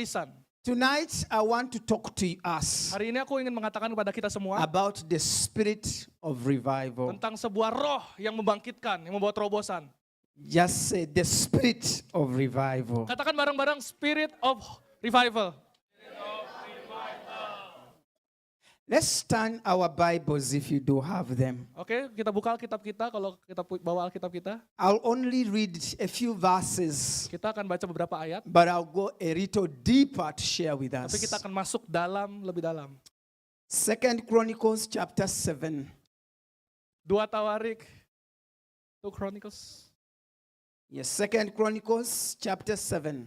Lisan. Tonight, I want to talk to us Hari ini aku ingin mengatakan kepada kita semua about the spirit of revival. tentang sebuah roh yang membangkitkan, yang membawa terobosan. Just say the spirit of revival. Katakan bareng-bareng spirit of revival. Let's turn our Bibles if you do have them. Oke, kita buka Alkitab kita kalau kita bawa Alkitab kita. I'll only read a few verses, Kita akan baca beberapa ayat, but I'll go a little deeper to share with tapi kita us. akan masuk lebih dalam. 2 Chronicles chapter 7. 2 Tawarik, 2 Chronicles. Yes, 2 Chronicles chapter 7.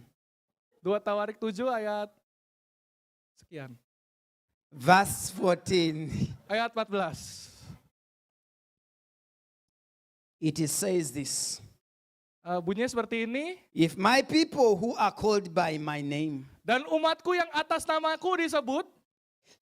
2 Tawarik 7 ayat sekian. Verse 14. Ayat 14. It says this. Bunyinya seperti ini. If my people who are called by my name Dan umatku yang atas namaku disebut,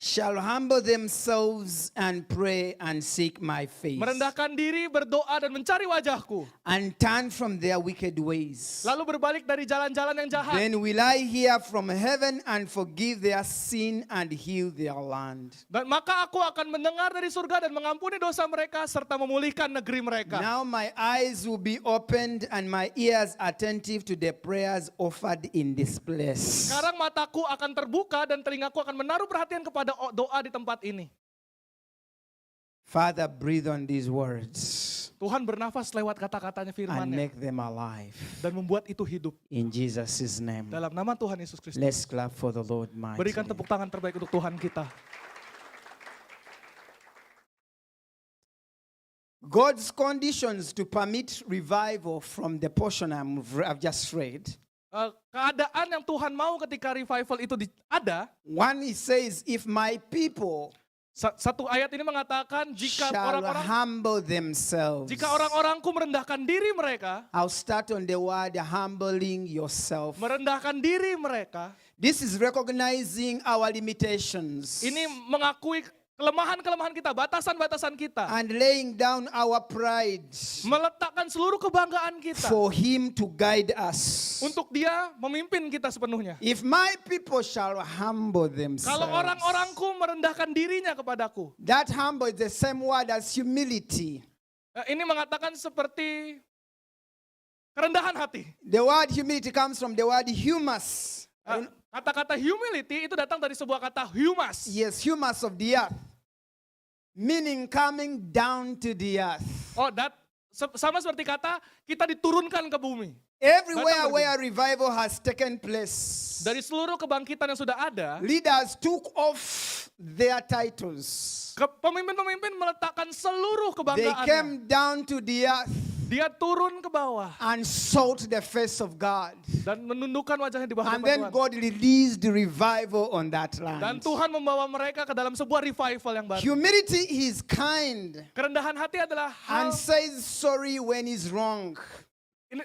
shall humble themselves and pray and seek my face merendahkan diri, berdoa dan mencari wajahku, and turn from their wicked ways, lalu berbalik dari jalan-jalan yang jahat, then will I hear from heaven and forgive their sin and heal their land. dan maka aku akan mendengar dari surga dan mengampuni dosa mereka serta memulihkan negeri mereka. Now my eyes will be opened and my ears attentive to the prayers offered in this place. Sekarang mataku akan terbuka dan telingaku akan menaruh perhatian kepada doa di tempat ini. Father, breathe on these words Tuhan bernafas lewat kata-katanya, and firman-Nya, make them alive. dan membuat itu hidup. In Jesus' name. Dalam nama Tuhan Yesus Kristus. Let's clap for the Lord mighty. Berikan tepuk tangan terbaik untuk Tuhan kita. God's conditions to permit revival from the portion I've just read. Keadaan yang Tuhan mau ketika revival itu ada. One, he says, if my people Satu ayat ini mengatakan jika shall orang-orang humble themselves. jika orang-orangku merendahkan diri mereka, I'll start on the word humbling yourself. merendahkan diri mereka, This is recognizing our limitations ini mengakui kelemahan-kelemahan kita, batasan-batasan kita, and laying down our pride meletakkan seluruh kebanggaan kita for him to guide us. untuk Dia memimpin kita sepenuhnya. If my people shall humble Kalau themselves. orang-orangku merendahkan dirinya kepadaku, That humble is the same word as humility. ini mengatakan seperti kerendahan hati. The word humility comes from the word humus. Kata-kata humility itu datang dari sebuah kata humas. Yes, humus of the earth. Meaning coming down to the earth. Oh, sama seperti kata kita diturunkan ke bumi. Everywhere where revival has taken place, Dari seluruh kebangkitan yang sudah ada, leaders took off their titles. pemimpin-pemimpin meletakkan seluruh They kebanggaannya. came down to the earth Dia turun ke bawah and sought the face of God. dan menundukkan wajahnya di bawah And hadapan then Tuhan. God released the revival on that Dan land. Tuhan membawa mereka ke dalam sebuah revival yang baru. Humility is kind Kerendahan hati adalah hal and says sorry when he's wrong. ini.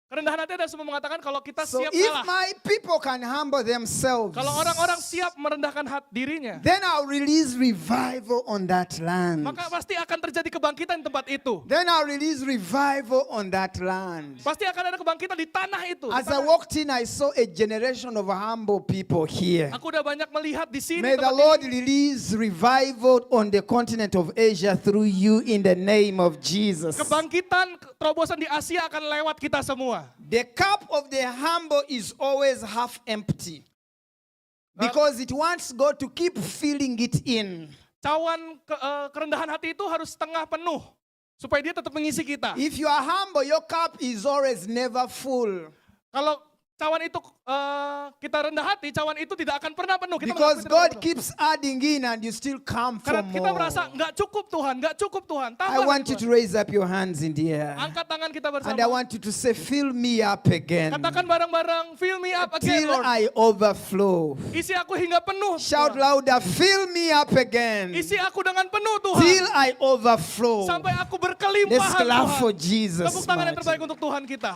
Kerendahan hati adalah semua mengatakan kalau kita So siap if kalah. my people can humble themselves, Kalau orang-orang siap merendahkan dirinya, then I'll release revival on that land. maka pasti akan terjadi kebangkitan di tempat itu. Then I'll release revival on that land. Pasti akan ada kebangkitan di tanah itu. As I walked in, I saw a generation of humble people here. Aku udah banyak melihat di sini. May the tempat Lord ini. release revival on the continent of Asia through you in the name of Jesus. Kebangkitan terobosan di Asia akan lewat kita semua. The cup of the humble is always half empty because it wants God to keep filling it in. Cawan kerendahan hati itu harus setengah penuh supaya dia tetap mengisi kita. If you are humble, your cup is always never full. Kalau cawan itu kita rendah hati, cawan itu tidak akan pernah penuh. Kita Because mengakui tidak God penuh. keeps adding in and you still come for Karena kita merasa more. nggak cukup Tuhan, nggak cukup Tuhan. I Tambah want you Tuhan. to raise up your hands in the air. Angkat tangan kita And I bersama. want you to say, fill me up again. Katakan bareng-bareng, fill me up again Till Lord. I overflow. Isi aku hingga penuh. Shout Tuhan. louder, fill me up again. Isi aku dengan penuh Tuhan. Till I overflow. Sampai aku Let's berkelimpahan clap Tuhan. for Jesus. Tepuk tangan yang terbaik mighty. untuk Tuhan kita.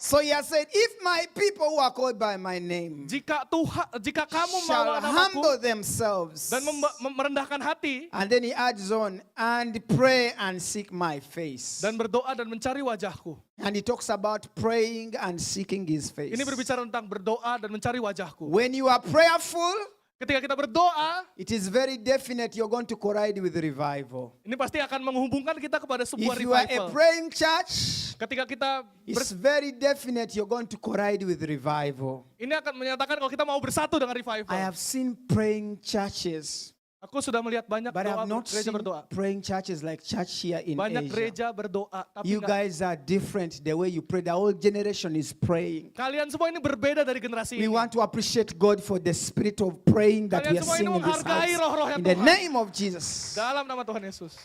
So he has said, if my people who are called by my name jika kamu shall mau namaku humble themselves. dan merendahkan hati And then he adds on, and pray and seek my face. dan berdoa dan mencari wajahku. And he talks about praying and seeking his face. Ini berbicara tentang berdoa dan mencari wajahku. When you are prayerful, Ketika kita berdoa, it is very definite you're going to collide with revival. ini pasti akan menghubungkan kita kepada sebuah If you are a revival. praying church, Ketika kita it's very definite you're going to collide with revival. ini akan menyatakan kalau kita mau bersatu dengan revival. I have seen praying churches, Aku sudah melihat banyak but I doa have not gereja seen berdoa. praying churches like church here in Banyak Asia. gereja berdoa, tapi You nggak- guys are different the way you pray. The whole generation is praying. kalian semua ini berbeda dari generasi We ini. want to appreciate God for the spirit of praying that Kalian we are semua seeing ini in this menghargai house. roh-roh yang In the Tuhan. name of Jesus. Dalam nama Tuhan Yesus.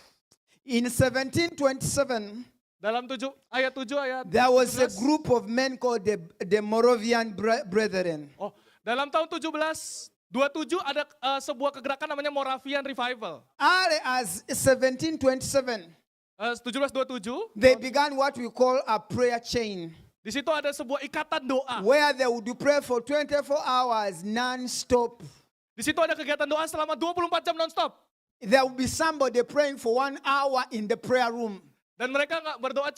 In 1727, Dalam ayat 7 ayat there was a 17. group of men called the Moravian Brethren. Oh, dalam tahun 1727 ada sebuah kegerakan namanya Moravian Revival. Early as 1727, 1727, they began what we call a prayer chain, di situ ada sebuah ikatan doa. where they would pray for 24 hours non-stop. Di situ ada kegiatan doa selama 24 jam nonstop. There would be somebody praying for 1 hour in the prayer room. Dan mereka nggak berdoa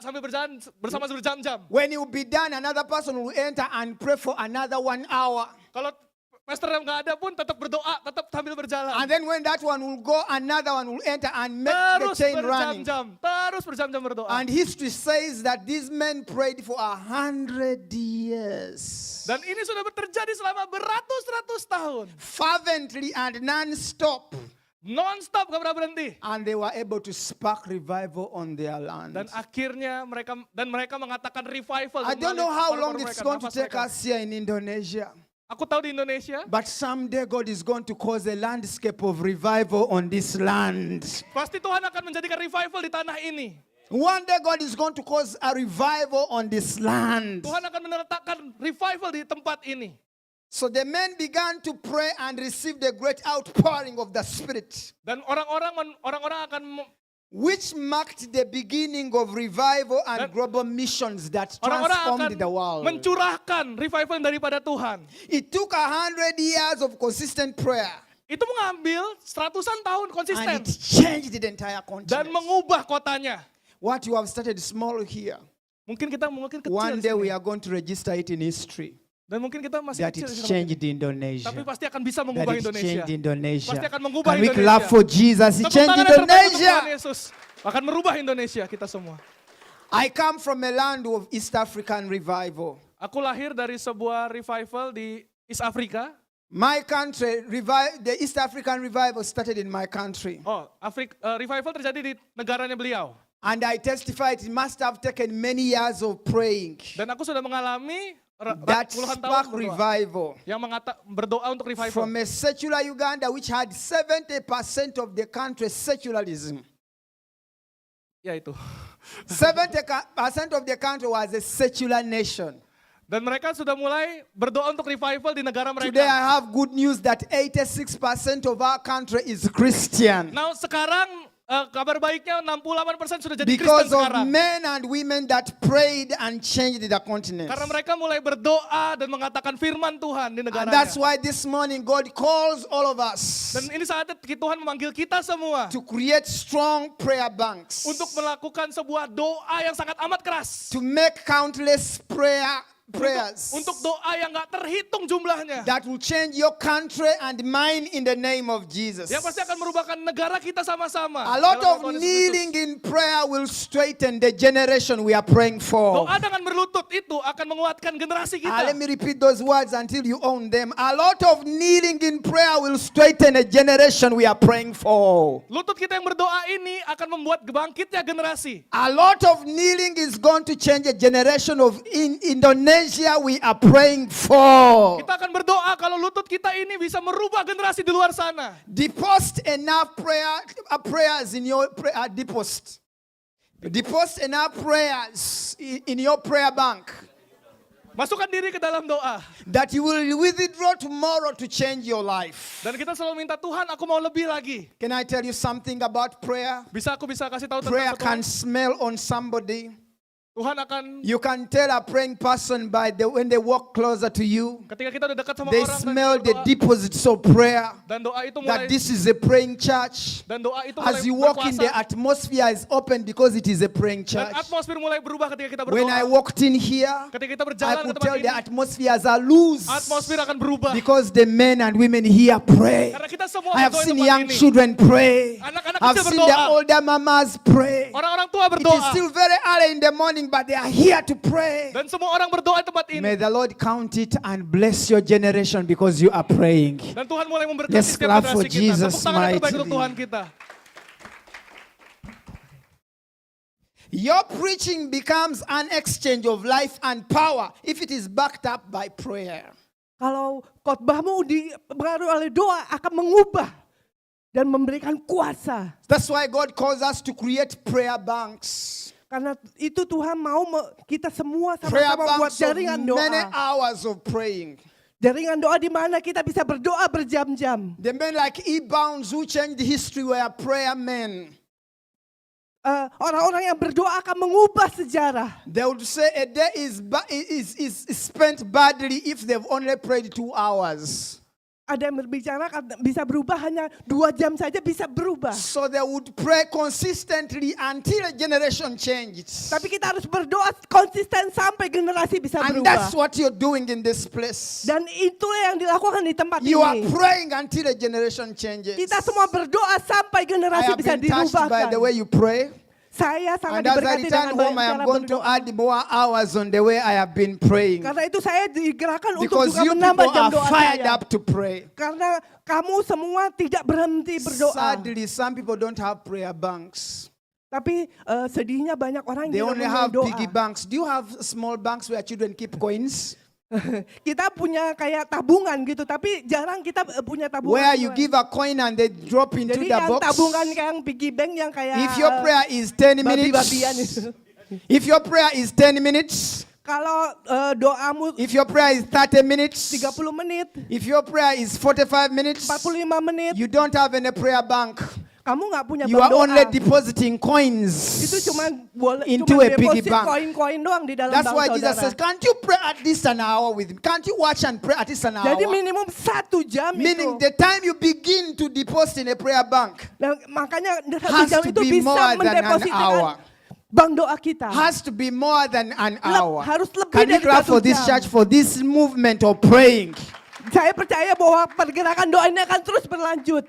sambil berjalan bersama berjam-jam. When it will be done, another person will enter and pray for another 1 hour. Kalau pastor yang nggak ada pun tetap berdoa, tetap sambil berjalan. And then when that one will go, another one will enter and make the Terus chain running. berjam-jam, terus berjam-jam berdoa. And history says that these men prayed for 100 years. Dan ini sudah terjadi selama beratus-ratus tahun. Fervently and non-stop. Non-stop gak pernah berhenti. And they were able to spark revival on their land. Dan akhirnya mereka mengatakan revival. I don't know how long it's going to take us. us here in Indonesia. Aku tahu di Indonesia, But someday God is going to cause a landscape of revival on this land. pasti Tuhan akan menjadikan revival di tanah ini. One day God is going to cause a revival on this land. Tuhan akan meletakkan revival di tempat ini. So the men began to pray and receive the great outpouring of the Spirit, Dan orang-orang akan which marked the beginning of revival and Dan global missions that orang-orang akan transformed the world. mencurahkan revival daripada Tuhan. It took 100 years of consistent prayer, Itu mengambil seratusan tahun and konsisten it changed the entire dan continent. mengubah kotanya. What you have started small here, Mungkin kecil one di day sini. we are going to register it in history. Dan mungkin kita masih That kecil it di sini. changed Indonesia. Tapi pasti akan bisa That mengubah it Indonesia. changed Indonesia. Pasti akan mengubah Can we Indonesia. clap for Jesus? He Tepuk changed tangan yang terbaik untuk Tuhan Indonesia. Yesus. Akan merubah Indonesia kita semua. I come from a land of East African revival. Aku lahir dari sebuah revival di East Africa. My country, the East African revival started in my country. Oh, revival terjadi di negaranya beliau. And I testified it must have taken many years of praying. Dan aku sudah mengalami That puluhan tahun spark berdoa. revival. Yang berdoa untuk revival. From a secular Uganda which had 70% of the country secularism. Ya itu. 70% of the country was a secular nation. Dan mereka sudah mulai berdoa untuk revival di negara Today mereka. I have good news that 86% of our country is Christian. Nah sekarang kabar baiknya 68% sudah jadi Kristen Because of sekarang. men and women that prayed and changed the continent. Karena mereka mulai berdoa dan mengatakan firman Tuhan di And negaranya. that's why this morning God calls all of us Dan ini saatnya Tuhan memanggil kita semua to create strong prayer banks, untuk melakukan sebuah doa yang sangat amat keras. to make countless prayers Untuk doa yang gak terhitung jumlahnya. that will change your country and mine in the name of Jesus. Yang pasti akan merubahkan negara kita sama-sama. A lot Dalam of nama Tuhan Yesus kneeling Kristus. in prayer will straighten the generation we are praying for. Doa dengan berlutut itu akan menguatkan generasi kita. Let me repeat those words until you own them. A lot of kneeling in prayer will straighten a generation we are praying for. Lutut kita yang berdoa ini akan membuat bangkitnya generasi. A lot of kneeling is going to change a generation of Indonesia we are praying for. Kita akan berdoa kalau lutut kita ini bisa merubah generasi di luar sana. Deposit enough prayers in your deposit. Deposit enough prayers in your prayer bank Masukkan diri ke dalam doa. that you will withdraw tomorrow to change your life. Dan kita selalu minta Tuhan aku mau lebih lagi. Can I tell you something about prayer? Aku bisa kasih tahu Prayer tentang can Tuhan. smell on somebody. Tuhan akan, You can tell a praying person when they walk closer to you, ketika kita udah dekat sama they orang smell dan the berdoa, deposits of prayer, dan doa itu that mulai, this is a praying church. dan doa itu mulai As you walk in, the berkuasa, atmosphere is open because it is a praying dan church. atmosfer mulai berubah ketika kita When I berdoa. walked in here, Ketika kita I berjalan ke could tempat tell the ini, atmospheres are loose atmosfer akan berubah. because the men and women here pray. Karena kita semua I have berdoa di seen tempat young ini. children pray. Anak-anak I've kecil seen the berdoa. older mamas pray. Orang-orang tua It is berdoa. still very early in the morning, but they are here to pray. Dan semua orang berdoa di tempat ini. May the Lord count it and bless your generation because you are praying. Dan Tuhan mulai memberkati Let's setiap clap for generasi kita. Jesus Tepuk tangan yang terbaik untuk mightily. Tuhan kita. Your preaching becomes an exchange of life and power if it is backed up by prayer. Kalau khotbahmu dipengaruhi oleh doa akan mengubah dan memberikan kuasa. That's why God calls us to create prayer banks. Karena itu Tuhan mau kita semua Prayer sama-sama buat banks of jaringan many doa. hours of praying. Jaringan doa di mana kita bisa berdoa berjam-jam. The men like E-Bounds who changed history were prayer men. Orang-orang yang berdoa akan mengubah sejarah. They would say a day is spent badly if they've only prayed 2 hours. Ada yang berbicara bisa berubah hanya 2 jam saja bisa berubah. So they would pray consistently until a generation changed. Tapi kita harus berdoa konsisten sampai generasi bisa And berubah. that's what you're doing in this place. Dan itulah yang dilakukan di tempat You are ini. praying until a generation changes. Kita semua berdoa sampai I generasi have bisa been touched by dirubahkan. the way you pray. Saya sangat And as I diberkati return dengan home, I am cara going to berdoa. add more hours on the way I have been praying. Karena itu saya digerakkan untuk Because juga you menambah people jam are doa fired saya. up to pray. Karena kamu semua tidak berhenti berdoa. Sadly, some people don't have prayer banks. Tapi sedihnya banyak orang They yang only tidak have punya piggy doa. banks. Do you have small banks where children keep coins? Kita punya kayak tabungan gitu, tapi jarang kita punya tabungan. Where you give a coin and they drop into Jadi the yang box? tabungan yang piggy bank yang kayak If your prayer is 10 minutes, babi-babian itu. if your prayer is 10 minutes, Kalau doamu if your prayer is 30 minutes, 30 menit, if your prayer is 45 minutes, 45 menit, you don't have any prayer bank. kamu nggak punya You bank are doa. only depositing Itu coins cuma boleh into cuma a piggy deposit bank. koin-koin doang di dalam That's bank why Jesus saudara. says, can't you pray at least an hour with me? Can't you watch and pray at least an Jadi hour? minimum 1 jam Meaning itu. the time you begin to deposit in a prayer bank Nah, makanya 1 has jam to itu be bisa more than an mendepositkan hour. bank doa kita. Has to be more than an hour. harus lebih Can you dari clap 1 for this jam. church for this movement of praying? Saya percaya bahwa pergerakan doa ini akan terus berlanjut.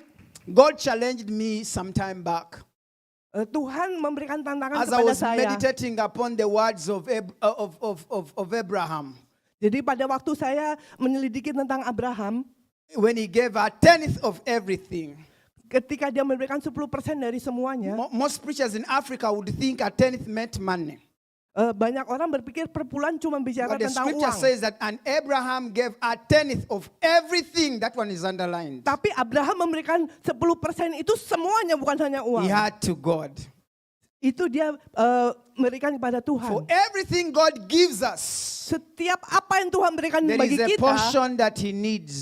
God challenged me some time back Tuhan memberikan tantangan as I kepada was saya. meditating upon the words of Abraham Jadi pada waktu saya menyelidiki tentang Abraham, when he gave a tenth of everything. ketika dia memberikan 10% dari semuanya, Most preachers in Africa would think a tenth meant money. banyak orang berpikir per bulan cuma bicara But the tentang scripture uang. says that and Abraham gave a tenth of everything. That one is underlined. Tapi Abraham memberikan 10% itu semuanya, bukan hanya uang. He had to God. Itu dia memberikan kepada For Tuhan. everything God gives us, Setiap apa yang Tuhan berikan there bagi is a kita, portion that he needs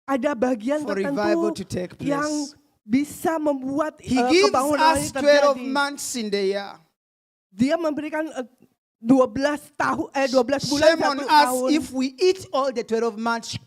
ada bagian for revival to tertentu take yang place. bisa membuat He gives kebangunan us ini 12 terjadi. months in the year. Dia memberikan 12 bulan Shame on 1 us tahun. if we eat all the 12 months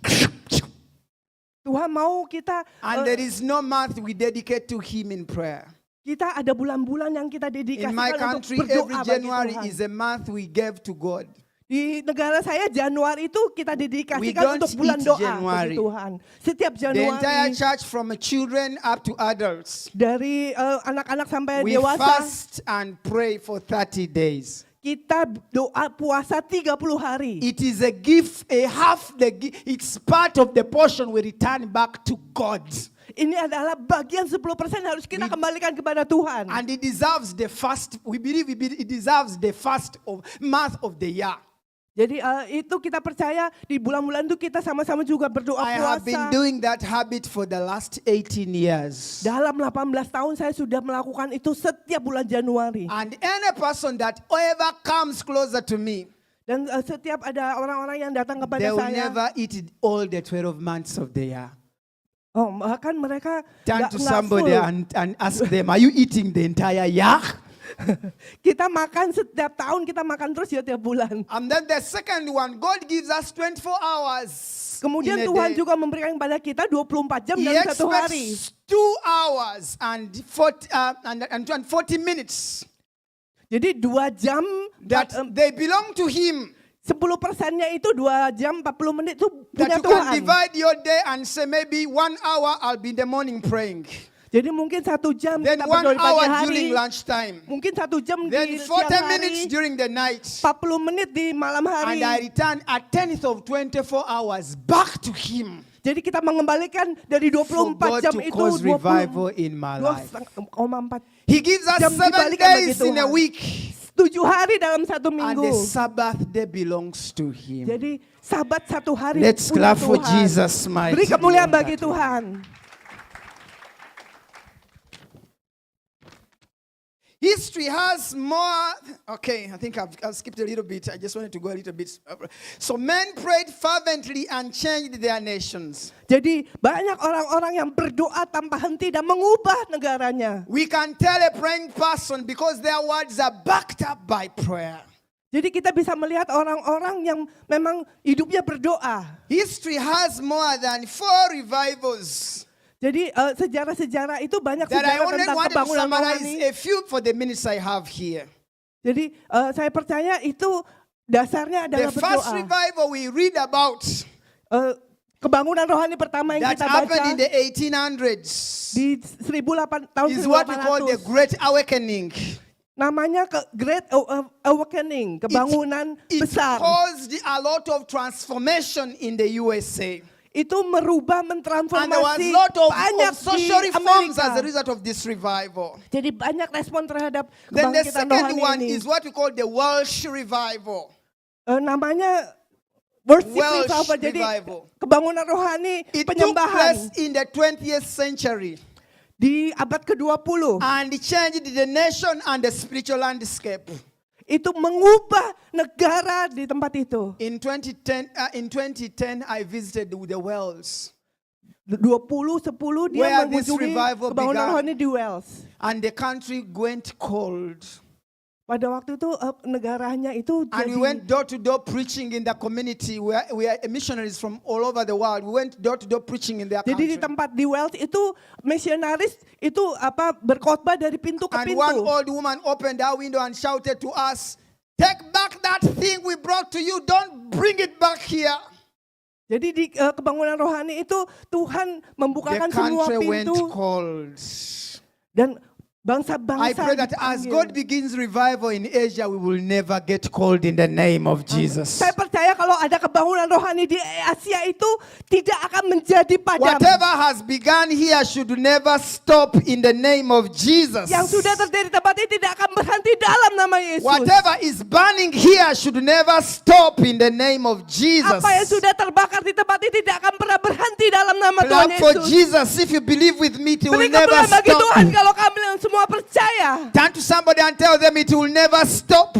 Tuhan mau kita and there is no month we dedicate to him in prayer. kita ada bulan-bulan yang kita In my dedikasikan country, untuk berdoa every bagi January Tuhan. is a month we give to God. Di negara saya Januari itu kita We dedikasikan don't untuk bulan eat doa January. bagi Tuhan. Setiap The entire Januari church from children up to adults. dari anak-anak sampai We dewasa fast and pray for 30 days. kita doa puasa 30 hari. It is a gift, a half the gift. It's part of the portion we return back to God. Ini adalah bagian 10% harus kita kembalikan kepada Tuhan. And it deserves the first, we believe it deserves the first month of the year. Jadi itu kita percaya di bulan-bulan itu kita sama-sama juga berdoa I have been puasa. doing that habit for the last 18 years. Dalam 18 tahun saya sudah melakukan itu setiap bulan Januari. And any person that ever comes closer to me, Dan setiap ada orang-orang yang datang kepada they will saya, never eat all the 12 months of the year. bahkan mereka Turn nggak to full. somebody and ask them, are you eating the entire year? Kita makan setiap tahun, kita makan terus ya tiap bulan. And then the second one, God gives us 24 hours. Kemudian in a Tuhan day. juga memberikan kepada kita 24 jam He dalam satu hari. expects 2 hours and 40 minutes Jadi 2 jam, that they belong to Him. 10%-nya itu 2 jam 40 menit itu That punya you can Tuhan. divide your day and say maybe 1 hour I'll be in the morning praying. Jadi mungkin 1 jam Then kita 1 berdoa di pagi hour hari. during lunchtime. Mungkin 1 jam Then di 40 siang minutes hari. during the night. 40 menit di malam hari. And I return a tenth of 24 hours back to Him. Jadi kita mengembalikan dari For 24 God jam to itu cause revival in my life. 2,4. He gives us Jam 7 dibalikan bagi days in a Tuhan. week. 7 hari dalam 1 And minggu. the Sabbath day belongs to Him. Jadi Sabat 1 hari Let's punya clap for Tuhan. Jesus, mighty Beri kemuliaan name. bagi Tuhan. History has more. Okay, I think I've skipped a little bit. I just wanted to go a little bit. So men prayed fervently and changed their nations. Jadi banyak orang-orang yang berdoa tanpa henti dan mengubah negaranya. We can tell a praying person because their words are backed up by prayer. Jadi kita bisa melihat orang-orang yang memang hidupnya berdoa. History has more than 4 revivals. Jadi sejarah-sejarah itu banyak That I sejarah only tentang wanted to kebangunan summarize rohani. a few for the minutes I have here. Jadi saya percaya itu dasarnya The adalah first berdoa. revival we read about Kebangunan rohani pertama yang that kita happened baca in the 1800s di tahun is what we call the 1800. Great Awakening. Namanya Great Awakening, kebangunan It besar. caused a lot of transformation in the USA. Itu merubah, And there was mentransformasi a lot of banyak di social reforms Amerika. as a result of this revival. Jadi banyak respon terhadap Then the kebangkitan second rohani one ini. is what we call the Welsh revival. Namanya worship Welsh revival. Jadi revival. kebangunan rohani, It took penyembahan place in the 20th century di abad ke-20. and it changed the nation and the spiritual landscape. Itu mengubah negara di tempat itu. In 2010, I visited the Wales, 2010 dia Where this mengunjungi revival kebangunan began. rohani di Wales. and the country went cold. Pada waktu itu negaranya itu And we jadi went door to door preaching in the community. We are missionaries from all over the world. We went door to door preaching in their jadi di country. tempat di Wales itu misionaris itu berkhotbah dari pintu ke And pintu. one old woman opened her window and shouted to us, "Take back that thing we brought to you. Don't bring it back here." Jadi di kebangunan rohani itu Tuhan The membukakan semua country went pintu cold. dan I bangsa-bangsa pray that as dipanggil. God begins revival in Asia, we will never get cold in the name of Jesus. Saya percaya kalau ada kebangunan rohani di Asia itu tidak akan menjadi padam. Whatever has begun here should never stop in the name of Jesus. Yang sudah terjadi di tempat ini tidak akan berhenti dalam nama Yesus. Whatever is burning here should never stop in the name of Jesus. Apa yang sudah terbakar di tempat ini tidak akan pernah berhenti dalam nama Tuhan Clap for Yesus. Jesus. If you believe with me, it will Beri never kemuliaan bagi Tuhan stop. kalau kami semua percaya. Turn to somebody and tell them it will never stop.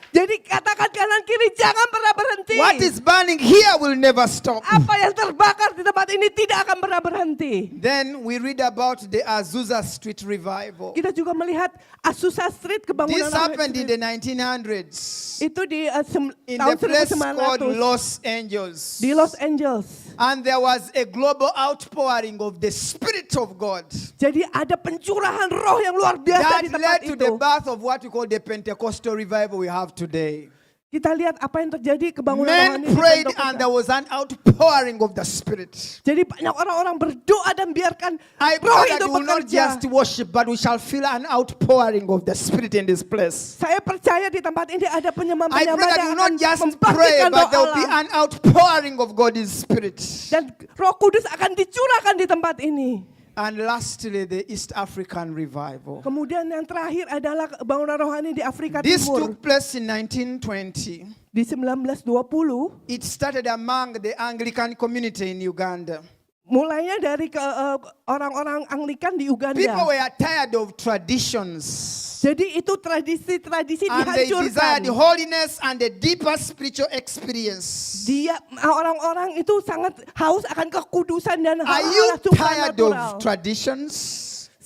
Jadi katakan kanan kiri jangan pernah berhenti. What is burning here will never stop. Apa yang terbakar di tempat ini tidak akan pernah berhenti. Then we read about the Azusa Street revival. Kita juga melihat Azusa Street kebangunan This happened in rohani. the 1900s Itu di in tahun the place called 1900 Los Angeles. di Los Angeles. And there was a global outpouring of the Spirit of God Jadi ada pencurahan roh yang luar biasa that di tempat led to the itu. birth of what we call the Pentecostal revival we have today. Kita lihat apa yang terjadi kebangunan Men rohani di prayed Pentekosta. and there was an outpouring of the Spirit. Jadi banyak orang-orang berdoa dan biarkan I roh pray that itu we will not bekerja. just worship, but we shall feel an outpouring of the Spirit in this place. Saya percaya di tempat ini ada I pray penyembah-penyembah that yang we will akan not just pray, membangkitkan but roh there will be Allah. an outpouring of God's Spirit. Dan roh kudus akan dicurahkan di tempat ini. And lastly, the East African revival. Kemudian yang terakhir adalah bangunan rohani di Afrika This Timur. took place in 1920. Di 1920, It started among the Anglican community in Uganda. mulainya dari orang-orang Anglikan di People Uganda. were tired of traditions. Jadi itu tradisi-tradisi And they dihancurkan. desired holiness and a deeper spiritual experience. Orang-orang itu sangat haus akan kekudusan dan Are you hal-hal tired supranatural. of traditions?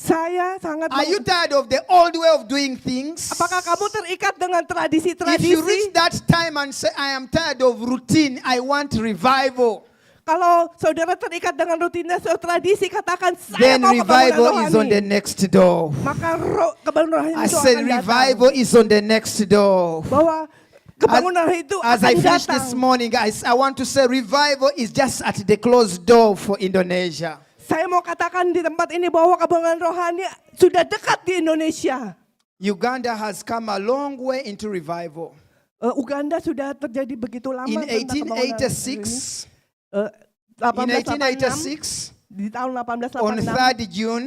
Saya sangat Are you tired of the old way of doing things? Apakah kamu terikat dengan If you tradisi-tradisi? reach that time and say, I am tired of routine, I want revival, Kalau saudara terikat dengan rutinitas atau tradisi, katakan saya then mau revival kebangunan is on the rohani. next door. Maka kebangunan rohani I itu said akan datang. revival is on the next door. Bahwa kebangunan rohani itu As akan I finish datang. this morning, guys, I want to say revival is just at the closed door for Indonesia. Saya mau katakan di tempat ini bahwa kebangunan rohani sudah dekat di Indonesia. Uganda has come a long way into revival. Uganda sudah terjadi begitu lama In tentang kebangunan rohani. 1886, Eh, in 1886 1886, di tahun on 1886 3rd June,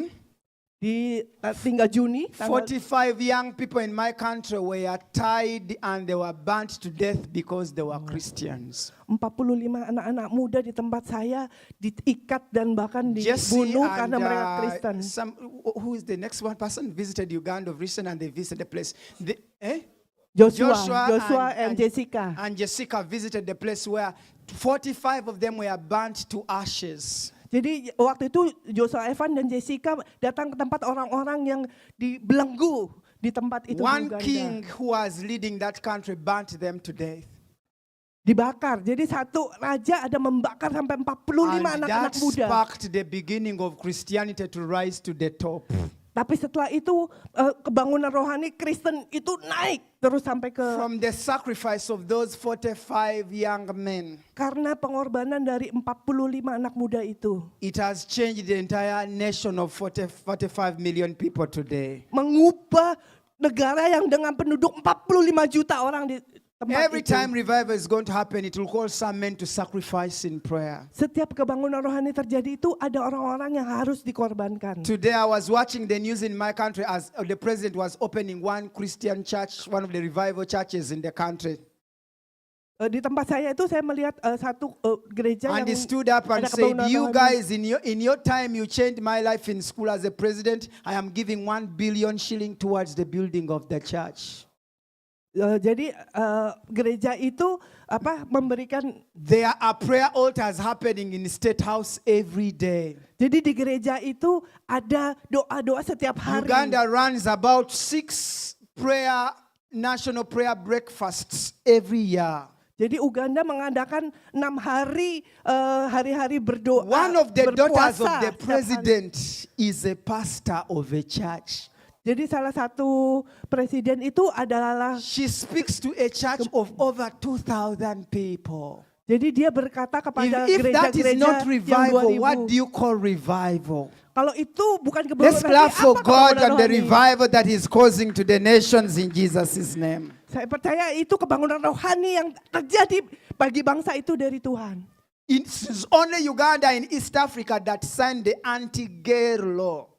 di 3 Juni tanggal 45 young people in my country were tied and they were burnt to death because they were Christians. 45 anak-anak muda di tempat saya diikat dan bahkan Jesse dibunuh karena mereka and Kristen. who is the next one person visited Uganda recently and they visited the place. Joshua and Jessica. And Jessica visited the place where 45 of them were burnt to ashes. Jadi waktu itu Joshua Evan dan Jessica datang ke tempat orang-orang yang dibelenggu di tempat itu. One di Uganda. king who was leading that country burnt them to death. Dibakar. Jadi satu raja ada membakar sampai 45 And anak-anak that muda. sparked the beginning of Christianity to rise to the top. Tapi setelah itu kebangunan rohani Kristen itu naik terus sampai ke From the sacrifice of those 45 young men, karena pengorbanan dari 45 anak muda itu it has changed the entire nation of 45 million people today. mengubah negara yang dengan penduduk 45 juta orang di tempat Every itu. time revival is going to happen, it will call some men to sacrifice in prayer. Setiap kebangunan rohani terjadi itu ada orang-orang yang harus dikorbankan. Today I was watching the news in my country as the president was opening one Christian church, one of the revival churches in the country. Di tempat saya itu saya melihat satu gereja And he yang stood up and ada said, kebangunan you rohani. guys, in your time you changed my life in school as a president. I am giving 1 billion shilling towards the building of the church. Jadi gereja itu memberikan. There are prayer altars happening in the State House every day. Jadi di gereja itu ada doa-doa setiap hari. Uganda runs about 6 national prayer breakfasts every year. Jadi Uganda mengadakan 6 hari hari-hari berdoa. One of the daughters of berpuasa the setiap hari. president is a pastor of a church. Jadi salah satu presiden itu adalah, She speaks to a church of over 2,000 people. jadi dia berkata kepada If that is gereja-gereja not yang revival, 2000. what do you call revival? Kalau itu bukan Let's kebangunan clap rohani, for apa God kebangunan and the rohani? revival that is causing to the nations in Jesus' name. Saya percaya itu kebangunan rohani yang terjadi bagi bangsa itu dari Tuhan. It's only Uganda in East Africa that signed the anti-gay law.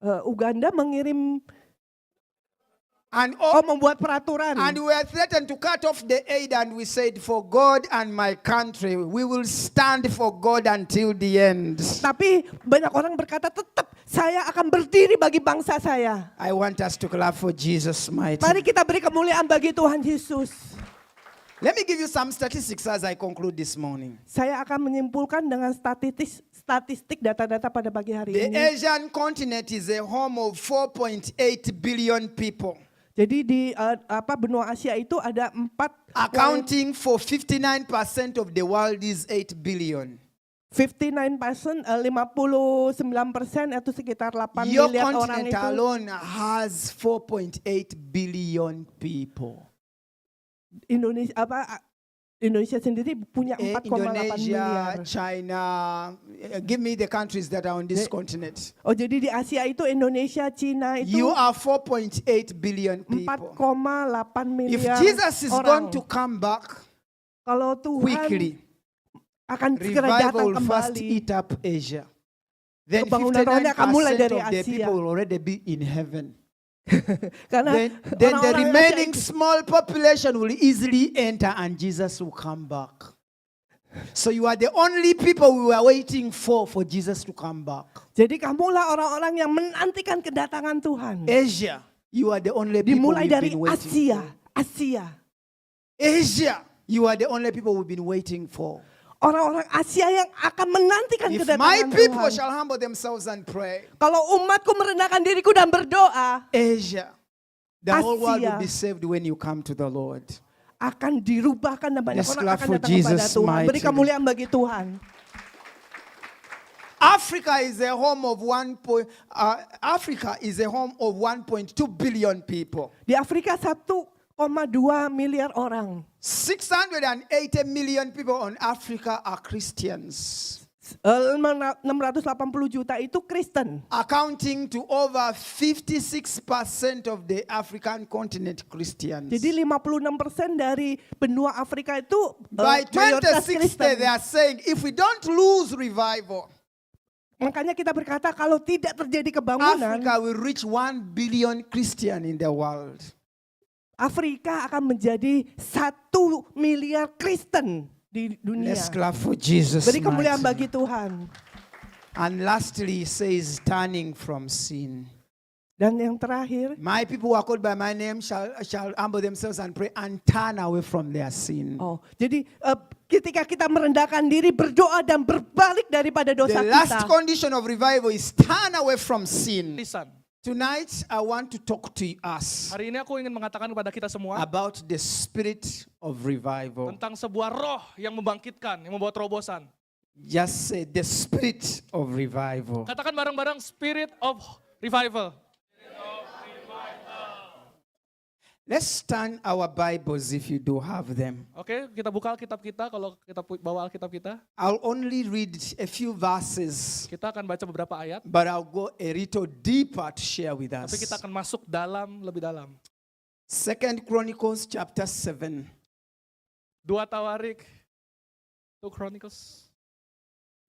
Uganda mengirim And membuat peraturan. And we were threatened to cut off the aid, and we said, for God and my country, we will stand for God until the end. Tapi banyak orang berkata tetap saya akan berdiri bagi bangsa saya. I want us to clap for Jesus mighty. Mari kita beri kemuliaan bagi Tuhan Yesus. Let me give you some statistics as I conclude this morning. Saya akan menyimpulkan dengan statistik data-data pada pagi hari The ini. Asian continent is a home of 4.8 billion people, Jadi di benua Asia itu ada 4 accounting for 59% of the world is 8 billion. 59%, 59% itu sekitar 8 Your miliar orang continent itu. alone has 4.8 billion people. Indonesia sendiri punya 4,8 miliar. Indonesia, China, give me the countries that are on this continent. Oh, jadi di Asia itu Indonesia, Cina itu You are 4.8 billion people. 4,8 If miliar Jesus is orang. going to come back Kalau Tuhan quickly, akan segera revival datang will first kembali. eat up Asia. Then Kebangunan rohani akan mulai 59% dari of the Asia. people will already be in heaven. Karena Then the orang-orang Asia remaining itu- small population will easily enter and Jesus will come back. So you are the only people we were waiting for Jesus to come back. Jadi kamulah orang-orang yang menantikan kedatangan Tuhan. Asia, you are the only people Dimulai we've dari been waiting Asia. for. Asia, you are the only people we've been waiting for. orang-orang Asia yang akan menantikan If kedatangan my people Tuhan. shall humble themselves and pray, Kalau umatku merendahkan diriku dan berdoa, Asia, the whole world will Asia. be saved when you come to the Lord. akan dirubahkan dan banyak Let's orang clap akan for datang kepada Jesus' Tuhan. mighty Beri kemuliaan bagi Tuhan. Africa is a home of Africa is a home of 1.2 billion people. Di Afrika 1,2 miliar orang. 680 million people on Africa are Christians, 680 juta itu Kristen. accounting to over 56% of the African continent Christians. Jadi 56% dari benua Afrika itu By mayoritas 2060, Kristen. they are saying if we don't lose revival, Makanya kita berkata kalau tidak terjadi kebangunan, Africa will reach 1 billion Christian in the world. Afrika akan menjadi 1 miliar Kristen di dunia. Let's clap for Jesus. Beri kemuliaan mighty bagi Tuhan. And lastly, he says, turning from sin. Dan yang terakhir, My people who are called by my name shall humble themselves and pray and turn away from their sin. jadi ketika kita merendahkan diri, berdoa dan berbalik daripada dosa The last kita. condition of revival is turn away from sin. Lisan. Tonight, I want to talk to us Hari ini aku ingin mengatakan kepada kita semua about the spirit of revival. tentang sebuah roh yang membangkitkan, yang membawa terobosan. Just say the spirit of revival. Katakan bareng-bareng spirit of revival. Let's turn our Bibles if you do have them. Oke, kita buka Alkitab kita. Kalau kita bawa Alkitab kita, I'll only read a few verses, kita akan baca beberapa ayat. but I'll go a little deeper to share with Tapi kita us. akan masuk lebih dalam. 2 Chronicles chapter 7. 2 Tawarik, 2 Chronicles.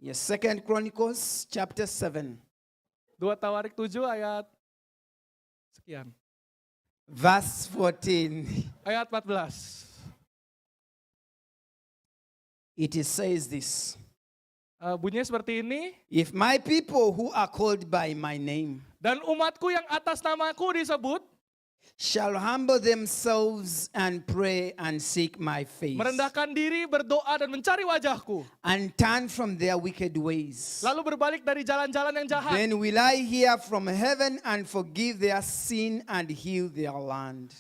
Yes, 2 Chronicles chapter 7. 2 Tawarik 7 ayat sekian. Verse 14. Ayat 14. It says this. Bunyinya seperti ini. If my people who are called by my name Dan umatku yang atas namaku disebut, shall humble themselves and pray and seek my face merendahkan diri, berdoa dan mencari wajahku, and turn from their wicked ways, lalu berbalik dari jalan-jalan yang jahat, then will I hear from heaven and forgive their sin and heal their land.